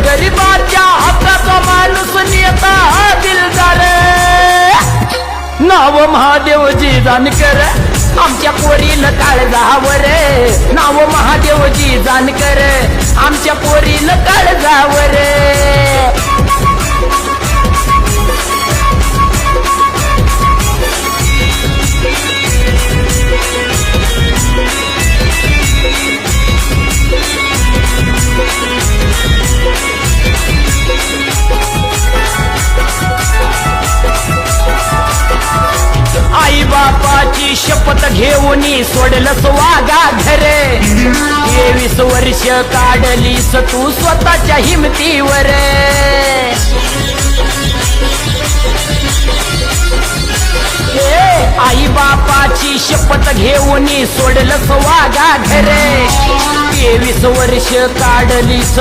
गोरगरिबाच्या हक्काचा माणूस नेता दिलदार नाव महादेवजी जानकर आमच्या पोरीला काळजावर नाव महादेवजी जानकर आमच्या पोरीला काळजावर आई बापाची शपथ घेऊन सोडलंस वागा घरे 23 वर्ष काढलीस तू स्वतःच्या हिमतीवर आई बापाची शपथ घेऊन सोडलंस वागा घरे 23 वर्ष काढलीस